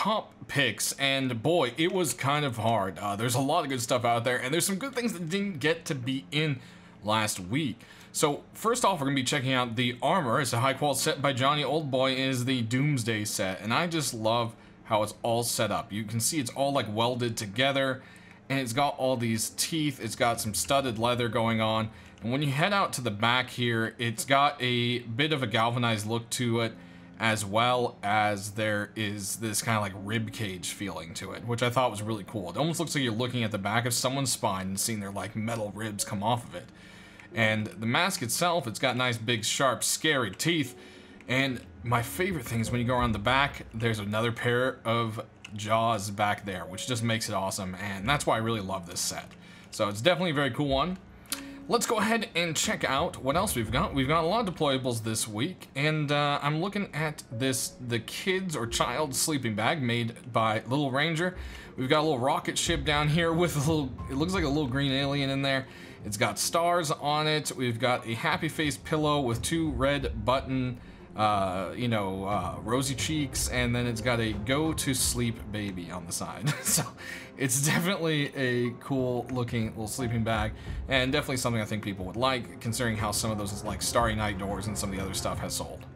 top picks, and boy, it was kind of hard. There's a lot of good stuff out there, and there's some good things that didn't get to be in last week. So first off, we're going to be checking out the armor. It's a high quality set by Johnny Oldboy. It is the Doomsday set, and I just love how it's all set up. You can see it's all like welded together, and it's got all these teeth. It's got some studded leather going on, and when you head out to the back here, it's got a bit of a galvanized look to it, as well as there is this kind of like rib cage feeling to it, which I thought was really cool. It almost looks like you're looking at the back of someone's spine and seeing their like metal ribs come off of it. And the mask itself, it's got nice big sharp scary teeth, and my favorite thing is when you go around the back, there's another pair of jaws back there, which just makes it awesome, and that's why I really love this set. So it's definitely a very cool one. Let's go ahead and check out what else we've got. We've got a lot of deployables this week, and I'm looking at the kids or child sleeping bag made by Little Ranger. We've got a little rocket ship down here with a little, it looks like a little green alien in there. It's got stars on it. We've got a happy face pillow with 2 red button, rosy cheeks, and then it's got a go to sleep baby on the side. So it's definitely a cool looking little sleeping bag, and definitely something I think people would like, considering how some of those like Starry Night doors and some of the other stuff has sold.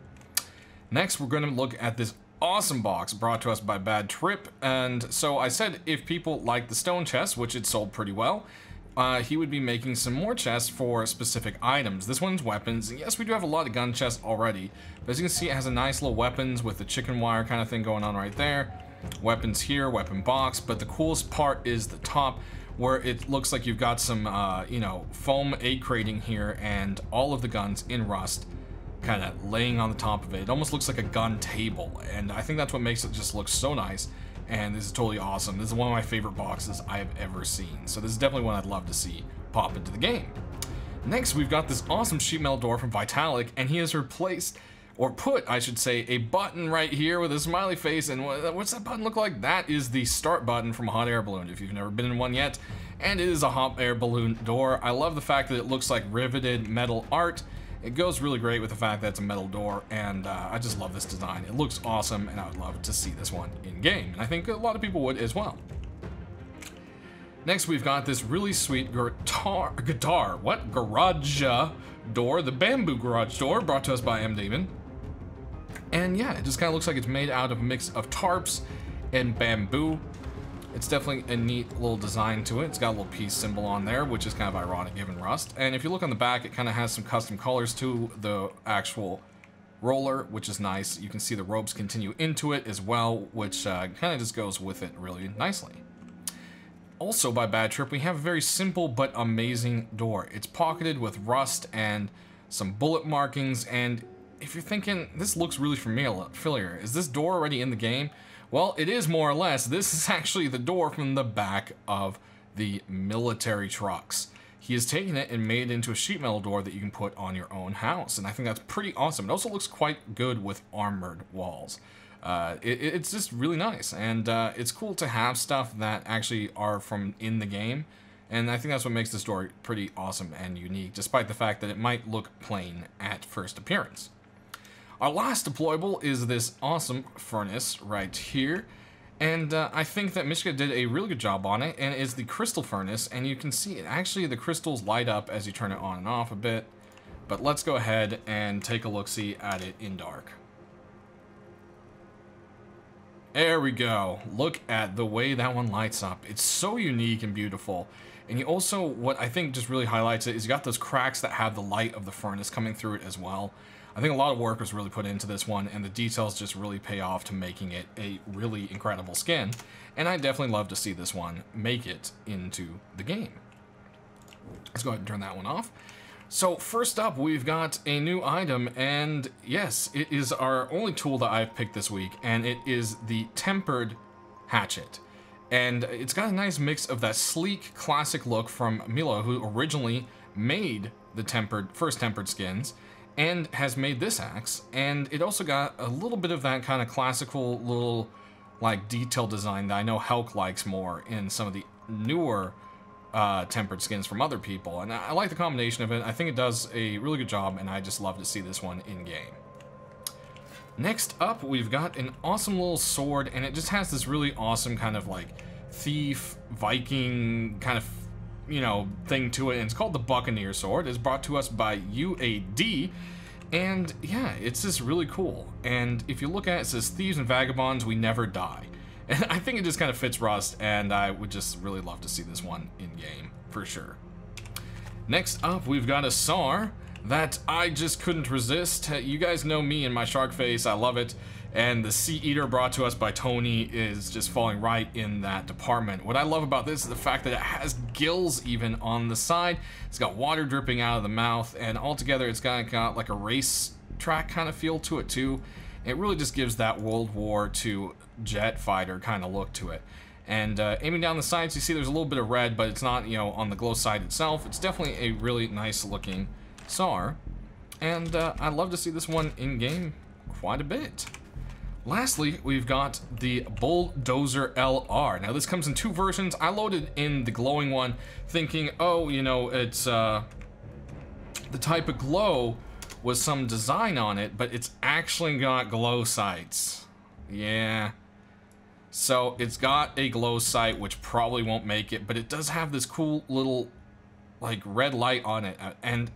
Next, we're going to look at this awesome box brought to us by Bad Trip. And so I said if people like the stone chest, which it sold pretty well, he would be making some more chests for specific items. This one's weapons. And yes, we do have a lot of gun chests already, but as you can see, it has a nice little weapons with the chicken wire kind of thing going on right there. Weapons here, weapon box, but the coolest part is the top, where it looks like you've got some, foam egg crating here, and all of the guns in rust kind of laying on the top of it. It almost looks like a gun table, and I think that's what makes it just look so nice. And this is totally awesome. This is one of my favorite boxes I have ever seen. So this is definitely one I'd love to see pop into the game. Next, we've got this awesome sheet metal door from Vitalik, and he has replaced, or put, I should say, a button right here with a smiley face. And what's that button look like? That is the start button from a hot air balloon, if you've never been in one yet. And it is a hot air balloon door. I love the fact that it looks like riveted metal art. It goes really great with the fact that it's a metal door, and I just love this design. It looks awesome, and I would love to see this one in game, and I think a lot of people would as well. Next, we've got this really sweet garage door, the bamboo garage door, brought to us by M. Damon. And yeah, it just kind of looks like it's made out of a mix of tarps and bamboo. It's definitely a neat little design to it. It's got a little peace symbol on there, which is kind of ironic given rust. And if you look on the back, it kind of has some custom colors to the actual roller, which is nice. You can see the ropes continue into it as well, which kind of just goes with it really nicely. Also by Bad Trip, we have a very simple but amazing door. It's pocketed with rust and some bullet markings, and if you're thinking, this looks really familiar, is this door already in the game? Well, it is more or less. This is actually the door from the back of the military trucks. He has taken it and made it into a sheet metal door that you can put on your own house, and I think that's pretty awesome. It also looks quite good with armored walls. It's just really nice, and it's cool to have stuff that actually are from in the game, and I think that's what makes this door pretty awesome and unique, despite the fact that it might look plain at first appearance. Our last deployable is this awesome furnace right here, and I think that Mishka did a really good job on it, and it's the crystal furnace, and you can see it actually, the crystals light up as you turn it on and off a bit, but let's go ahead and take a look-see at it in dark. There we go. Look at the way that one lights up. It's so unique and beautiful. And you also, what I think just really highlights it is you got those cracks that have the light of the furnace coming through it as well. I think a lot of work was really put into this one, and the details just really pay off to making it a really incredible skin. And I definitely love to see this one make it into the game. Let's go ahead and turn that one off. So first up, we've got a new item, and yes, it is our only tool that I've picked this week, and it is the tempered hatchet. And it's got a nice mix of that sleek, classic look from Milo, who originally made the first tempered skins, and has made this axe, and it also got a little bit of that kind of classical little like detail design that I know Helk likes more in some of the newer tempered skins from other people, and I like the combination of it. I think it does a really good job, and I just love to see this one in game. Next up, we've got an awesome little sword, and it just has this really awesome kind of like thief, Viking kind of, you know, thing to it, and it's called the Buccaneer sword. It's brought to us by UAD, and yeah, it's just really cool. And if you look at it, it says, thieves and vagabonds, we never die. And I think it just kind of fits Rust, and I would just really love to see this one in-game, for sure. Next up, we've got a SAR that I just couldn't resist. You guys know me and my shark face, I love it. And the Sea Eater brought to us by Tony is just falling right in that department. What I love about this is the fact that it has gills even on the side. It's got water dripping out of the mouth, and altogether it's got like a race track kind of feel to it too. It really just gives that World War II jet fighter kind of look to it. And aiming down the sides, you see there's a little bit of red, but it's not, you know, on the glow side itself. It's definitely a really nice looking SAR, and I'd love to see this one in game quite a bit. Lastly, we've got the Bulldozer LR. Now this comes in 2 versions. I loaded in the glowing one thinking, oh, you know, it's the type of glow was some design on it, but it's actually got glow sights. Yeah. So it's got a glow sight, which probably won't make it, but it does have this cool little like red light on it, and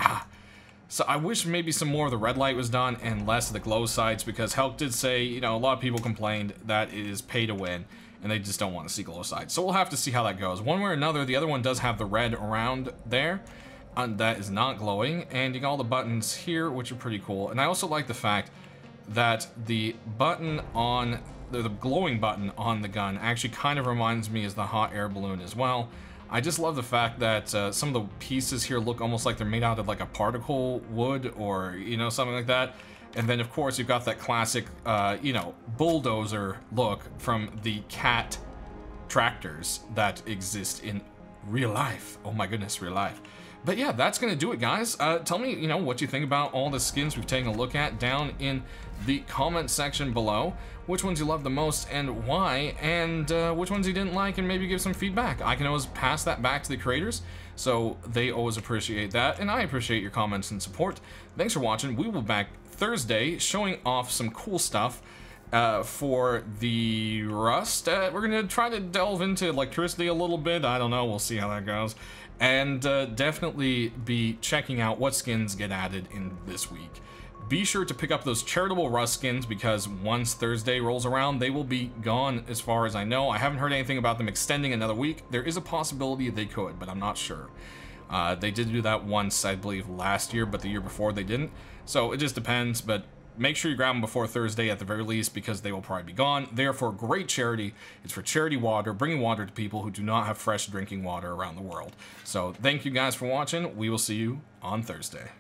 so I wish maybe some more of the red light was done and less of the glow sights, because Helk did say, you know, a lot of people complained that it is pay to win and they just don't want to see glow sights. So we'll have to see how that goes. One way or another, the other one does have the red around there that is not glowing, and you got all the buttons here, which are pretty cool. And I also like the fact that the button on the glowing button on the gun actually kind of reminds me of the hot air balloon as well. I just love the fact that some of the pieces here look almost like they're made out of like a particle wood, or, you know, something like that. And then of course you've got that classic, you know, bulldozer look from the cat tractors that exist in real life. Oh my goodness, real life. But yeah, that's gonna do it, guys. Tell me, you know, what you think about all the skins we've taken a look at down in the comment section below. Which ones you love the most and why, and which ones you didn't like, and maybe give some feedback. I can always pass that back to the creators, so they always appreciate that, and I appreciate your comments and support. Thanks for watching. We will be back Thursday showing off some cool stuff for the Rust. We're gonna try to delve into electricity a little bit. I don't know, we'll see how that goes. And definitely be checking out what skins get added in this week. Be sure to pick up those charitable Rust skins, because once Thursday rolls around, they will be gone as far as I know. I haven't heard anything about them extending another week. There is a possibility they could, but I'm not sure. They did do that once, I believe, last year, but the year before they didn't. So it just depends, but make sure you grab them before Thursday at the very least, because they will probably be gone. They are for great charity. It's for charity water, bringing water to people who do not have fresh drinking water around the world. So thank you guys for watching. We will see you on Thursday.